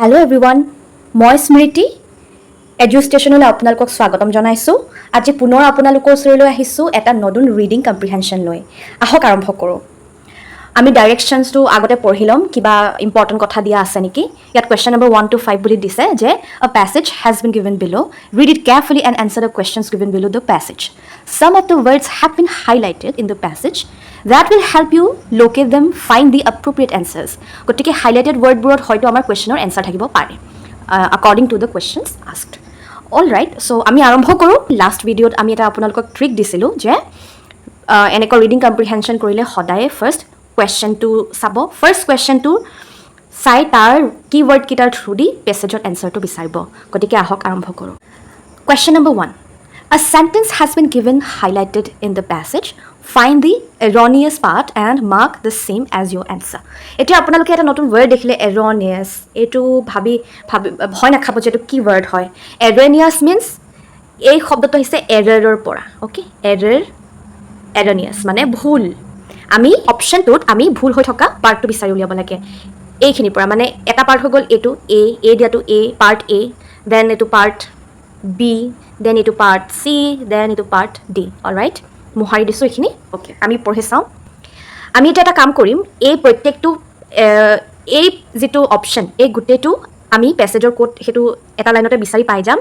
Hello everyone, মই স্মৃতি Edustationলৈ আপোনালোকক স্বাগতম জনাইছো। আজি পুনৰ আপোনালোকৰ ওচৰলৈ আহিছো এটা নতুন ৰিডিং কম্প্ৰিহেনশন লৈ। আহক আৰম্ভ কৰো। আমি ডাইৰেকশনছটো আগতে পঢ়িলম কিবা ইম্পৰ্টেন্ট কথা দিয়া আছে নেকি? ইয়াত question number 1 to 5 বুলি দিছে যে a passage has been given below. Read it carefully and answer the questions given below the passage. Some of the words have been highlighted in the passage. That will help you locate them, find the appropriate answers. গতিকে highlighted wordবোৰত হয়তো আমাৰ questionৰ answer থাকিব পাৰে according to the questions asked. All right, so আমি আৰম্ভ কৰো। Last ভিডিঅ'ত আমি এটা আপোনালোকক ট্ৰিক দিছিলো যে এনেকৈ ৰিডিং কম্প্ৰিহেনশন কৰিলে সদায় ফাৰ্ষ্ট কুৱেশ্যনটো চাব। ফাৰ্ষ্ট কুৱেশ্যনটো চাই তাৰ কিৱৰ্ড কিটাৰ থ্ৰু দি পেছেজৰ এনসাৰটো বিচাৰিব। গতিকে আহক আৰম্ভ কৰো। Question number 1. A sentence has been given highlighted in the passage. Find the erroneous part and mark the same as your answer. এতিয়া আপোনালোকে এটা নতুন ওয়ার্ড দেখিলে erroneous, এটো ভাবি ভয় না খাব যে এটো কি ওয়ার্ড হয়। erroneous means এই শব্দটো হৈছে এৰৰৰ পৰা। ওকে, erroneous মানে ভুল। আমি অপশনটোত আমি ভুল হৈ থকা পাৰ্টটো বিচাৰি উলিয়াব লাগে। এইখিনিৰ পৰা মানে এটা পাৰ্ট হৈ গ'ল এটো এ দিয়াটো এ পাৰ্ট এ, দেন এটো পাৰ্ট বি, দেন এটো পাৰ্ট সি, দেন এটো পাৰ্ট ডি। অলৰাইট, মুহাৰি দিছো এইখিনি। ওকে, আমি পঢ়ি চাওঁ। আমি এটা কাম কৰিম, এই প্ৰত্যেকটো এই যেটো অপশন এই গুটেটো আমি প্যাসেজৰ কোড হেতু এটা লাইনতে বিচাৰি পাই যাম।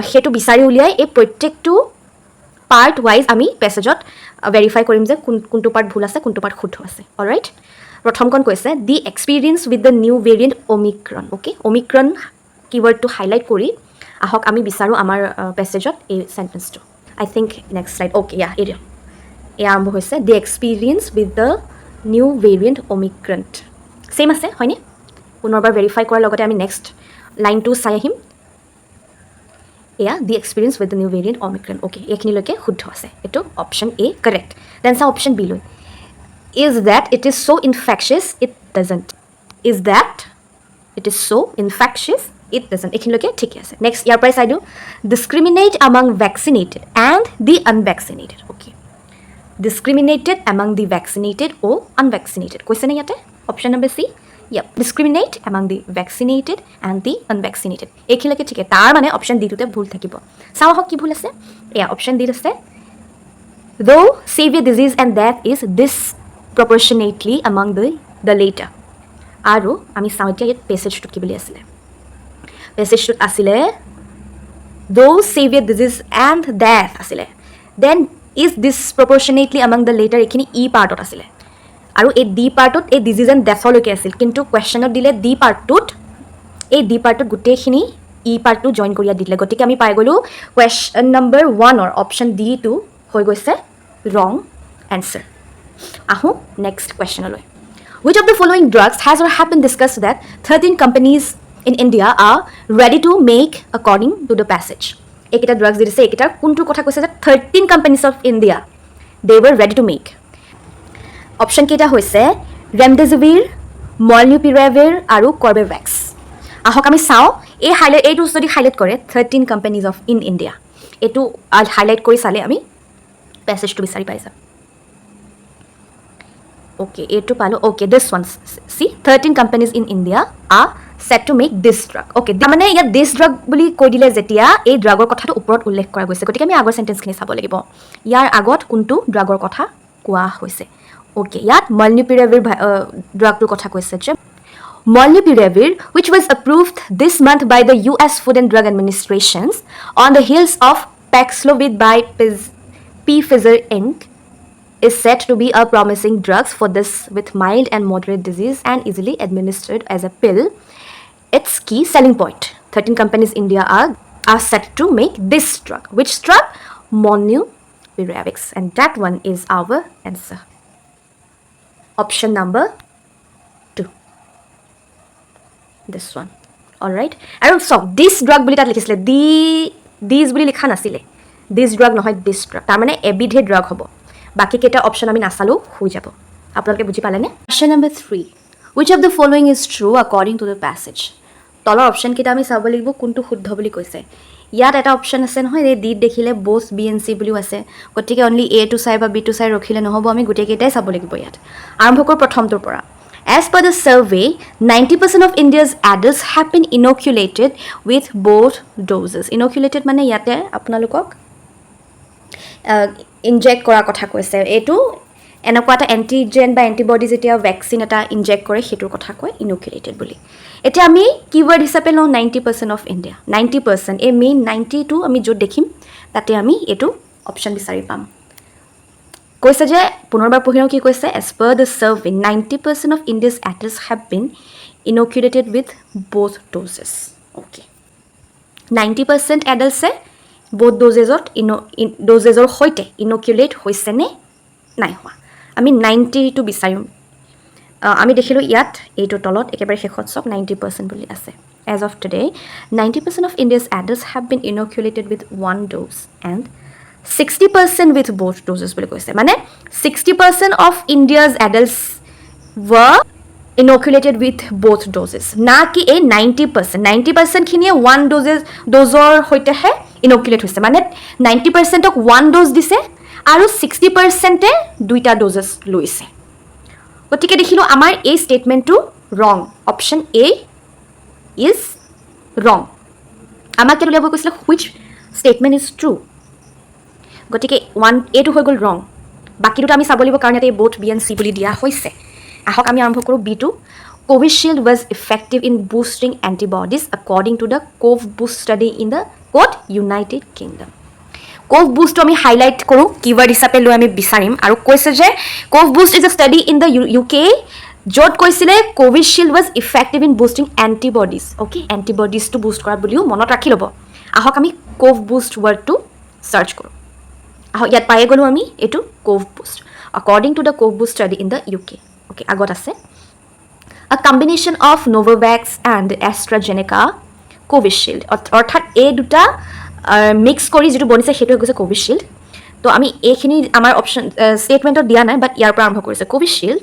হেতু বিচাৰি উলিয়াই এই প্ৰত্যেকটো পাৰ্ট ওয়াইজ আমি প্যাসেজত ভেৰিফাই কৰিম যে কোনটো পাৰ্ট ভুল আছে কোনটো পাৰ্ট শুদ্ধ আছে। অলৰাইট, প্ৰথমখন কৈছে the experience with the new variant Omicron. Okay, Omicron কিৱৰ্ডটো হাইলাইট কৰি আহক আমি বিচাৰো আমাৰ প্যাসেজত এই সেন্টেন্সটো। I think next slide. Okay, yeah, it is. আৰম্ভ হৈছে the experience with the new variant Omicron. Same আছে হয়নে? পুনৰবাৰ ভেৰিফাই কৰাৰ লগতে আমি নেক্সট লাইনটো চাই আহিম। the experience with the new variant Omicron. Okay, এইখিনিলৈকে শুদ্ধ আছে। এটো অপশন A correct. Then চাও অপশন B লৈ। Is that it is so infectious it doesn't. Is that it is so infectious it doesn't. এইখিনিলৈকে ঠিকই আছে। নেক্সট ইয়াৰ পৰা চাই দিও discriminate among vaccinated and the unvaccinated. Okay, discriminated among the vaccinated or unvaccinated কৈছে না ইয়াতে option number C. Yep, discriminate among the vaccinated and the unvaccinated. এইখিনিলৈকে ঠিক আছে। তাৰ মানে অপশন ডি টোতে ভুল থাকিব। চাও হক কি ভুল আছে। অপশন ডি আছে though severe disease and death is disproportionately among the later. আৰু আমি চাও এতিয়া ইয়াত পেছেজটো কি বুলি আছিল। পেছেজটোত আছিলে though severe disease and death আছিলে, then is disproportionately among the later এখিনি ই পাৰ্টত আছিলে। আৰু এই ডি পাৰ্টত এই ডিজিজ এণ্ড ডেথলৈকে আছিল, কিন্তু কুৱেশ্যনত দিলে ডি পাৰ্টটোত এই ডি পাৰ্টত গোটেইখিনি ই পাৰ্টটো জইন কৰি দিলে। গতিকে আমি পাই গ'লো কুৱেশ্যন নম্বৰ 1 অপশ্যন ডি টো হৈ গৈছে ৰং এনসাৰ। আহো next কুৱেশ্যনলৈ। Which of the following drugs has or have been discussed that 13 companies in India are ready to make according to the passage? Ekita drugs dise ekita kuntu kotha koise je 13 companies of India they were ready to make. Option kita hoise remdesivir, molnupiravir aru corbevax. Ahok ami sao ei highlight ei to study highlight kore 13 companies of in India. Etu highlight kori sale ami passage to bisari paisa. Okay, A to palo. Okay, this one. See, 13 companies in India are set to make this drug. Okay, মানে ইয়াত this drug বুলি কৈ দিলে যেতিয়া এই ড্ৰাগৰ কথাটো ওপৰত উল্লেখ কৰা গৈছে। গতিকে আমি আগৰ সেন্টেন্সখিনি চাব লাগিব। ইয়াৰ আগত কোনটো ড্ৰাগৰ কথা কোৱা হৈছে। Okay, ইয়াত molnupiravir ড্ৰাগটোৰ কথা কৈছে যে molnupiravir which was approved this month by the US Food and Drug Administration on the heels of Paxlovid by Pfizer Inc. is said to be a promising drugs for this with mild and moderate disease and easily administered as a pill. Its key selling point. 13 companies in India are set to make this drug. Which drug? Molnupiravir. And that one is our answer. Option number 2. This one. Alright. And so this drug বুলি তাত লিখিছিলে these বুলি লিখা নাছিলে। This drug নহয় this drug। তাৰ মানে এবিধে drug হ'ব। বাকি কেটা অপশন আমি নাসালো হৈ যাব। আপোনালোকে বুজি পালেনে? Question number 3. Which of the following is true according to the passage? তলৰ অপশন কেটা আমি চাব লাগিব কোনটো শুদ্ধ বুলি কৈছে। ইয়াত এটা অপশন আছে নহয় এই ডি দেখিলে both B and C বুলিও আছে। গতিকে অনলি A to চাই বা B to চাই ৰখিলে নহব, আমি গোটেই কেটাই চাব লাগিব ইয়াত। আৰম্ভ কৰ প্ৰথমটোৰ পৰা। As per the survey, 90% of India's adults have been inoculated with both doses. Inoculated মানে ইয়াতে আপোনালোকক ইনজেক্ট কৰাৰ কথা কৈছে এইটো এনেকুৱা এটা এণ্টিজেন বা এণ্টিবডি যেতিয়া ভেকচিন এটা ইনজেক্ট কৰে সেইটোৰ কথা কয় ইনকুলেটেড বুলি এতিয়া আমি কিৱৰ্ড হিচাপে লওঁ 90% অফ ইণ্ডিয়া 90% এই মেইন 92 আমি য'ত দেখিম তাতে আমি এইটো অপশ্যন বিচাৰি পাম কৈছে যে পুনৰবাৰ পঢ়িও কি কৈছে as per the survey 90% of India's adults have been inoculated with both doses okay 90% adults both dosesৰ সৈতে ইনকুলেট হৈছে নে নাই হোৱা আমি 90 টো বিচাৰিম আমি দেখিলো ইয়াত এইটো তলত একেবাৰে শেষত সব 90% বুলি আছে as of today 90% of India's adults have been inoculated with one dose and 60% with both doses বুলি কৈছে মানে 60% of India's adults were inoculated with both doses না কি এই 90% খিনিয়ে one dosৰ হৈতেহে ইনকুলেট হৈছে মানে 90% ক one dose দিছে আৰু 60% দুইটা ডোজেস লৈছে গতিকে দেখিলো আমাৰ এই স্টেটমেন্টটো ৰং অপশন এ ইজ ৰং আমাক কেলে লিখিব কৈছিল which statement is true গতিকে 1 এটো হৈ গল ৰং বাকি দুটা আমি চাব লাগিব কাৰণ এটা both B and C বুলি দিয়া হৈছে আহক আমি আৰম্ভ কৰো B2 Covishield was effective in boosting antibodies according to the Cov Boost study in the quote United Kingdom Cov Boost আমি হাইলাইট কৰো কিৱৰ্ড হিচাপে লৈ আমি বিচাৰিম আৰু কৈছে যে Cov Boost is a study in the UK য'ত কৈছিলে Covishield was effective in boosting antibodies okay antibodies to boost কৰা বুলিও মনত ৰাখি লব আহক আমি Cov Boost word to search কৰো আহক ইয়াত পাই গলো আমি এটো Cov Boost according to the Cov Boost study in the UK okay আগত আছে a combination of Novavax and AstraZeneca Covishield অৰ্থাৎ এই দুটা মিক্স কৰি যেটো বনিছে হেটো হৈছে Covishield তো আমি এইখিনি আমাৰ অপশন স্টেটমেন্টত দিয়া নাই বাট ইয়াৰ পৰা আৰম্ভ কৰিছে Covishield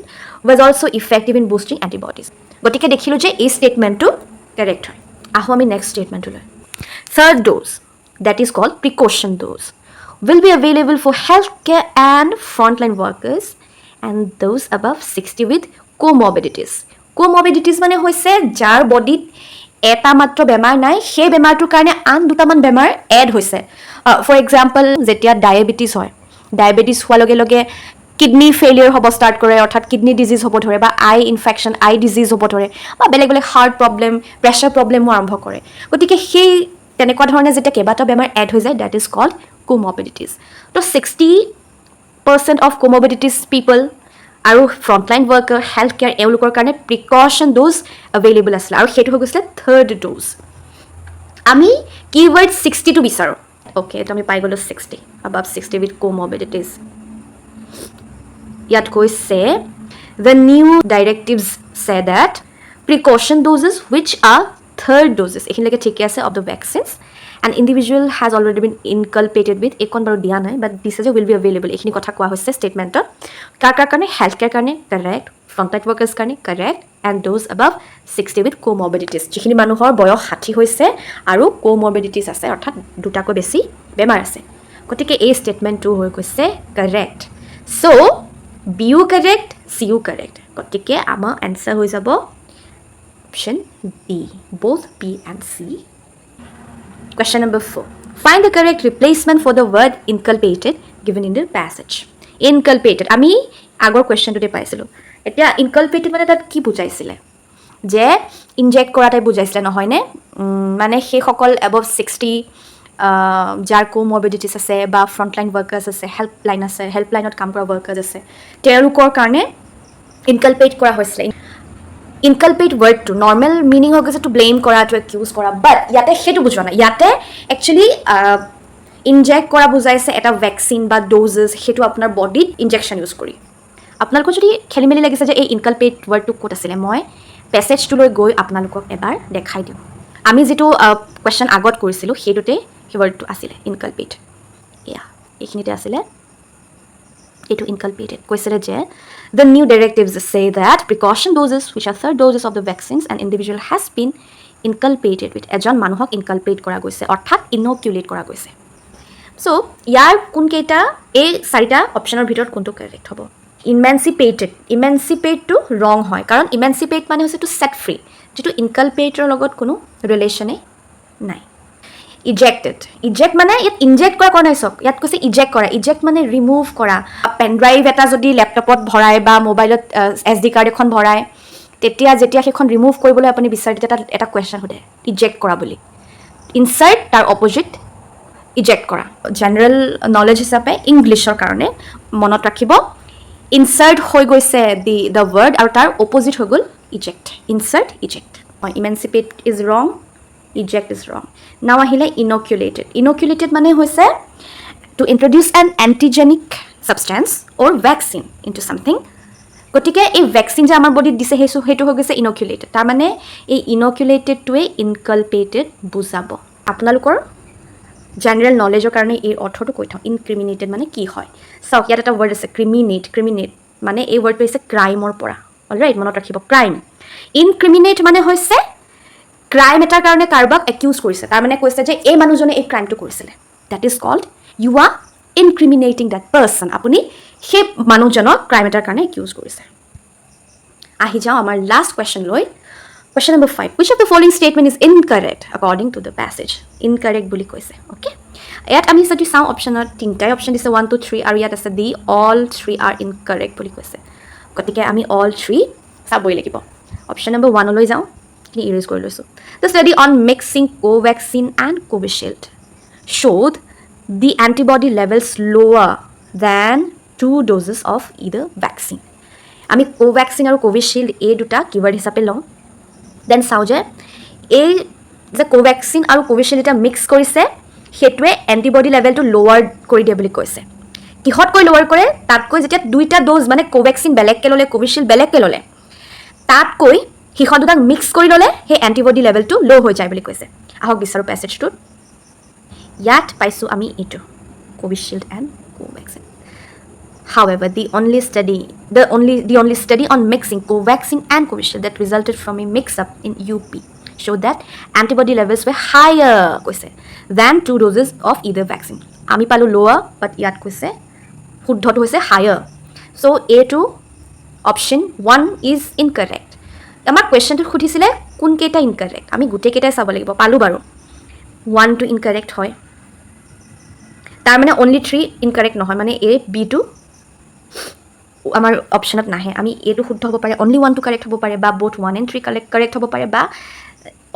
was also effective in boosting antibodies গতিকে দেখিলো যে এই স্টেটমেন্টটো কাৰেক্ট হয় আহো আমি নেক্সট স্টেটমেন্ট লৈ third dose that is called precaution dose will be available for healthcare and frontline workers and those above 60 with comorbidities মানে হৈছে যাৰ বডিত এটা মাত্ৰ বেমাৰ নাই সেই বেমাৰটোৰ কাৰণে আন দুটামান বেমাৰ এড হৈছে ফৰ এক্সাম্পল যেতিয়া ডায়াবেটিস হয় ডায়াবেটিস হোৱাৰ লগে লগে কিডনি ফেইলিয়াৰ হ'ব ষ্টাৰ্ট কৰে অৰ্থাৎ কিডনি ডিজিজ হ'ব ধৰে বা আই ইনফেকশন আই ডিজিজ হ'ব ধৰে বা বেলেগ বেলেগ হাৰ্ট প্ৰবলেম প্ৰেছাৰ প্ৰবলেমো আৰম্ভ কৰে গতিকে সেই তেনেকুৱা ধৰণে যেতিয়া কেইবাটা বেমাৰ এড হৈ যায় দ্যাট ইজ কল্ড comorbidities তো 60% of comorbidities people আৰু frontline worker health care এওঁলোকৰ কাৰণে precaution dose available আছিল আৰু হেতু হৈ গৈছিল third dose আমি keyword 60 টো বিচাৰো okay তো আমি পাই গলো 60 above 60 with comorbidities ইয়াত কৈছে the new directives say that precaution doses which are third doses এখিনলৈকে ঠিকই আছে of the vaccines an individual has already been inculpated with ekon baru dia nai but this will be available ekhini kotha koa hoise statement kar karne healthcare karne correct frontline workers karne correct and those above 60 with comorbidities jikhini manuhor boyo 60 hoise aru comorbidities ase orthat duta ko beshi bemar ase kotike ei statement tu hoy koise correct so bu correct cu correct kotike ama answer hoy jabo option B both B and C Question number 4. Find the correct replacement for the word inculpated given in the passage. Inculpated. আমি আগৰ কোৱেশ্চনটোতে পাইছিলো এতিয়া inculpated মানে তাত কি বুজাইছিলে যে inject কৰাটাই বুজাইছিলে নহয় নে মানে সেই সকল above 60 যাৰ comorbidities আছে বা frontline workers আছে helpline আছে helpline-ত কাম কৰা workers আছে তেওঁলোকৰ কাৰণে inculpate কৰা হৈছিলে inculpate word to normal meaning hoge to blame kora to accuse kora but yate hetu bujwa na yate actually inject kora bujaise eta vaccine ba doses hetu apnar body injection use kori apnar ko jodi kheli meli lagise je ei inculpate word to kot asile moi passage to loi goi apnalukok ebar dekhai diu ami jitu question agot korisilu hedute he word to asile inculpate yeah ekhinite asile etu inculpated koisile je the new directives say that precaution doses which are third doses of the vaccines an individual has been inculpated with ejon manuhok inculpate kora goise orthat inoculate kora goise so yar kun keita ei sarita optionor bhitor kuntu correct hobo ইমেঞ্চিপেটটো ৰং হয় কাৰণ ইমেঞ্চিপেট মানে হৈছে two set free যিটো ইনকালপেটৰ লগত কোনো ৰিলেশ্যনে নাই eject মানে ইয়াত ইনজেক্ট কৰা নাই চাওক ইয়াত কৈছে ইজেক্ট কৰা ইজেক্ট মানে ৰিমুভ কৰা পেন ড্ৰাইভ এটা যদি লেপটপত ভৰাই বা মোবাইলত SD কাৰ্ড এখন ভৰাই তেতিয়া যেতিয়া সেইখন ৰিমুভ কৰিবলৈ আপুনি বিচাৰে তেতিয়া এটা কুৱেশ্যন সোধে ইজেক্ট কৰা বুলি ইনচাৰ্ট তাৰ অপজিট ইজেক্ট কৰা জেনেৰেল নলেজ হিচাপে ইংলিছৰ কাৰণে মনত ৰাখিব ইনচাৰ্ট হৈ গৈছে দ্য ৱৰ্ড আৰু তাৰ অপজিট হৈ গ'ল ইজেক্ট ইনচাৰ্ট ইজেক্ট ইমেঞ্চিপেট ইজ ৰং ইজেক্ট ইজ ৰং নাও আহিলে ইনকুলেটেড মানে হৈছে টু ইন্ট্ৰডিউচ এন এণ্টিজেনিক ছাবষ্টেঞ্চ অৰ ভেকচিন ইনটু ছামথিং গতিকে এই ভেকচিন যে আমাৰ বডিত দিছে সেইটো হৈ গৈছে ইনকুলেটেড তাৰমানে এই ইনকুলেটেডটোৱে ইনকালপেটেড বুজাব আপোনালোকৰ জেনেৰেল নলেজৰ কাৰণে এই অৰ্থটো কৈ থওঁ ইনক্ৰিমিনেটেড মানে কি হয় চাওক ইয়াত এটা ৱৰ্ড আছে ক্ৰিমিনেট মানে এই ৱৰ্ডটো হৈছে ক্ৰাইমৰ পৰা অলৰাইট মনত ৰাখিব ক্ৰাইম ইনক্ৰিমিনেট মানে হৈছে ক্ৰাইম এটাৰ কাৰণে কাৰোবাক একিউজ কৰিছে তাৰমানে কৈছে যে এই মানুহজনে এই ক্ৰাইমটো কৰিছিলে that is called you are incriminating that person আপুনি সেই মানুহজনক ক্ৰাইম এটাৰ কাৰণে একিউজ কৰিছে আহি যাওঁ আমাৰ লাষ্ট কুৱেশ্যন লৈ Question number 5. Which of the following statement is incorrect according to the passage? Incorrect বুলি কৈছে okay ইয়াত আমি যদি চাওঁ অপশ্যনত তিনিটাই অপশ্যন দিছে 1 2 3 আৰু ইয়াত আছে দি all 3 are incorrect বুলি কৈছে গতিকে আমি all 3 চাবই লাগিব অপশ্যন নম্বৰ 1 লৈ যাওঁ কি ইৰেজ কৰি লৈছোঁ The study on mixing Covaxin and Covishield showed the antibody levels lower than 2 doses of either vaccine আমি Covaxin আৰু Covishield এই দুটা কিৱৰ্ড হিচাপে লওঁ দেন চাওঁ যে এই যে কোভেক্সিন আৰু কোভিশ্বিল্ড এটা মিক্স কৰিছে সেইটোৱে এণ্টিবডি লেভেলটো লোৱাৰ কৰি দিয়ে বুলি কৈছে কিহতকৈ লোৱাৰ কৰে তাতকৈ যেতিয়া দুইটা ড'জ মানে কোভেক্সিন বেলেগকৈ ল'লে কোভিশ্বিল্ড বেলেগকৈ ল'লে তাতকৈ সিহঁত দুটাক মিক্স কৰি ল'লে সেই এণ্টিবডি লেভেলটো ল' হৈ যায় বুলি কৈছে আহক বিচাৰোঁ পেছেজটোত ইয়াত পাইছোঁ আমি এইটো Covishield and Covaxin However, the only study on mixing Covaxin and Covishield that resulted from a mix-up in UP showed that antibody levels were higher than 2 doses of either vaccine. Ami palu lower, but yat koise shuddhotu hoise higher. So A2 option 1 is incorrect. Amar question tu khudisile kun keita incorrect. Ami gute keita sabo lagibo palu baru. 1 to incorrect hoy. Tar mane only 3 incorrect নহয় মানে A B2 আমাৰ অপশ্যনত নাহে আমি এইটো শুদ্ধ হ'ব পাৰে অনলি 1 টু কাৰেক্ট হ'ব পাৰে বা both 1 and 3 কাৰেক্ট হ'ব পাৰে বা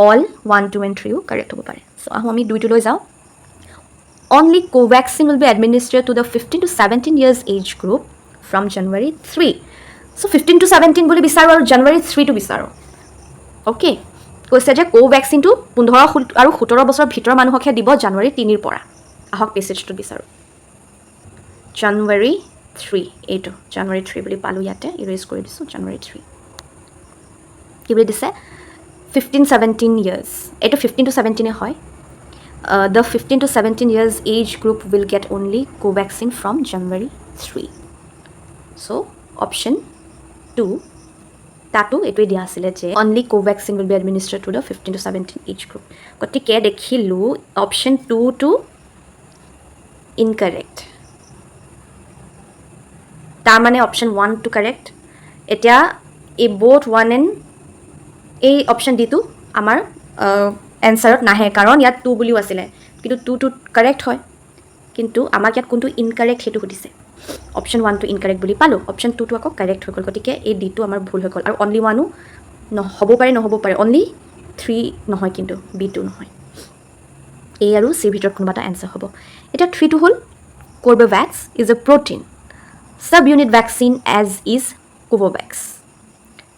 all 1 2 and 3 ও কাৰেক্ট হ'ব পাৰে সো আহো আমি দুইটো লৈ যাওঁ only Covaxin will be administered to the 15 to 17 years age group from January 3 so 15 to 17 বুলি বিচাৰো আৰু January 3 টো বিচাৰো ওকে কৈছে যে Covaxin টো 15 আৰু 17 বছৰ ভিতৰ মানুহকহে দিব জানুৱাৰী 3 ৰ পৰা আহক পেছেজটো বিচাৰো January 3 এইটো January 3 বুলি পালো ইয়াতে ইৰেজ কৰি দিছো January 3 কি বুলি দিছে 15-17 years এইটো 15 to 17 এ হয় the 15 to 17 years age group will get only Covaxin from January 3 so option 2 তাতো এইটো দিয়া আছিল যে only Covaxin will be administered to the 15 to 17 age group গতিকে দেখিলো option 2 to incorrect তাৰ মানে অপশ্যন 1 টু কাৰেক্ট এতিয়া এই both 1 and এই অপশ্যন ডিটো আমাৰ এনসাৰত নাহে কাৰণ ইয়াত 2 বুলিও আছিল কিন্তু 2 টু কাৰেক্ট হয় কিন্তু আমাক ইয়াত কোনটো ইনকাৰেক্ট হেতু সুধিছে অপশ্যন 1 টু ইনকাৰেক্ট বুলি পালো অপশ্যন 2 টু আকৌ কাৰেক্ট হৈ গ'ল গতিকে এই ডিটো আমাৰ ভুল হৈ গ'ল আৰু অনলি 1 নহ'ব পাৰে অনলি 3 নহয় কিন্তু B2 নহয় A আৰু C ভিতৰত কোনবা এটা এনসাৰ হ'ব এটা 3 টু হ'ল Corbevax is a protein subunit vaccine as is Covovax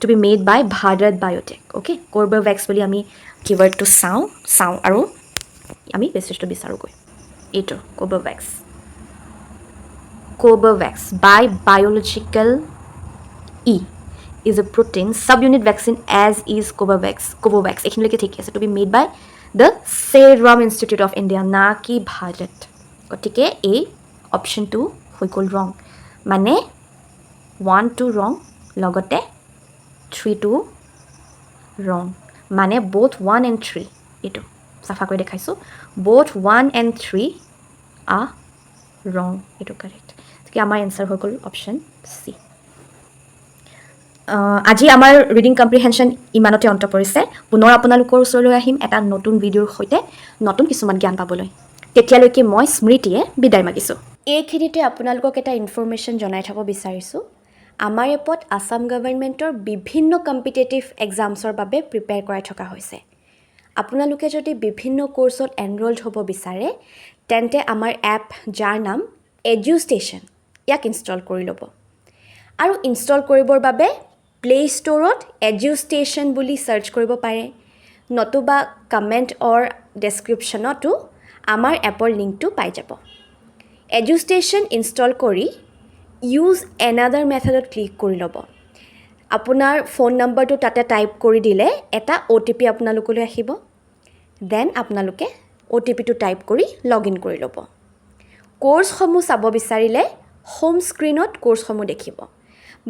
to be made by Bharat Biotech okay Corbevax বুলি আমি keyword to sound আৰু আমি পেছেজটো বিচাৰো গৈ এটো Corbevax by biological E is a protein subunit vaccine as is Covovax এখিনলৈকে ঠিক আছে to be made by the Serum Institute of India না কি ভাৰত গতিকে এই অপশ্যন 2 হৈ গ'ল wrong মানে 1 to wrong লগতে 3 to wrong মানে both 1 and 3 এটো সাফা কৰি দেখাইছো both 1 and 3 are wrong এটো correct কি আমাৰ আনসাৰ হৈ গ'ল অপশ্যন C আজি আমাৰ ৰিডিং কম্প্ৰিহেনশ্যন ইমানতে অন্ত পৰিছে পুনৰ আপোনালোকৰ ওচৰলৈ আহিম এটা নতুন ভিডিঅ'ৰ সৈতে নতুন কিছুমান জ্ঞান পাবলৈ তেতিয়ালৈকে মই স্মৃতিয়ে বিদায় মাগিছোঁ এইখিনিতে আপোনালোকক এটা ইনফৰমেশ্যন জনাই থ'ব বিচাৰিছোঁ আমাৰ এপত আসাম গভৰ্ণমেণ্টৰ বিভিন্ন কম্পিটিটিভ এক্সামছৰ বাবে প্ৰিপেয়াৰ কৰাই থকা হৈছে আপোনালোকে যদি বিভিন্ন কোৰ্চত এনৰোলড হ'ব বিচাৰে তেন্তে আমাৰ এপ যাৰ নাম Edustation ইয়াক ইনষ্টল কৰি ল'ব আৰু ইনষ্টল কৰিবৰ বাবে প্লে ষ্ট'ৰত Edustation বুলি সাৰ্চ কৰিব পাৰে নতুবা কমেণ্ট অৰ ডেছক্ৰিপশ্যনতো আমাৰ এপৰ লিংকটো পাই যাব Edustation ইনষ্টল কৰি ইউজ এনাদাৰ মেথডত ক্লিক কৰি ল'ব আপোনাৰ ফোন নম্বৰটো তাতে টাইপ কৰি দিলে এটা OTP আপোনালোকলৈ আহিব দেন আপোনালোকে OTPটো টাইপ কৰি লগইন কৰি ল'ব কোৰ্চসমূহ চাব বিচাৰিলে হোম স্ক্ৰিনত কোৰ্চসমূহ দেখিব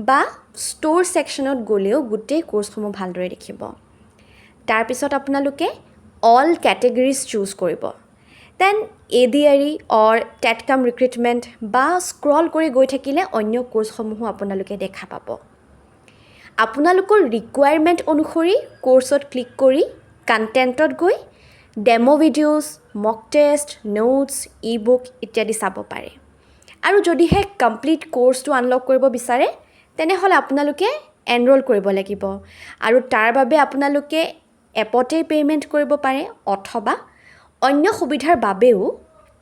বা ষ্ট'ৰ ছেকশ্যনত গ'লেও গোটেই কোৰ্চসমূহ ভালদৰে দেখিব তাৰপিছত আপোনালোকে অল কেটেগৰিজ চুজ কৰিব দেন ADRE অৰ টেটকাম ৰিক্ৰুটমেণ্ট বা স্ক্ৰল কৰি গৈ থাকিলে অন্য কোৰ্চসমূহো আপোনালোকে দেখা পাব আপোনালোকৰ ৰিকুৱাৰমেণ্ট অনুসৰি কোৰ্চত ক্লিক কৰি কণ্টেণ্টত গৈ ডেমো ভিডিঅ'জ মক টেষ্ট নোটছ ই-বুক ইত্যাদি চাব পাৰে আৰু যদিহে কমপ্লিট কোৰ্চটো আনলক কৰিব বিচাৰে তেনেহ'লে আপোনালোকে এনৰোল কৰিব লাগিব আৰু তাৰ বাবে আপোনালোকে এপতেই পে'মেণ্ট কৰিব পাৰে অথবা অন্য সুবিধাৰ বাবেও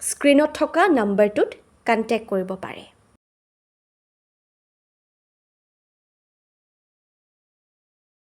স্ক্ৰিনত থকা নম্বৰটোত কণ্টেক্ট কৰিব পাৰে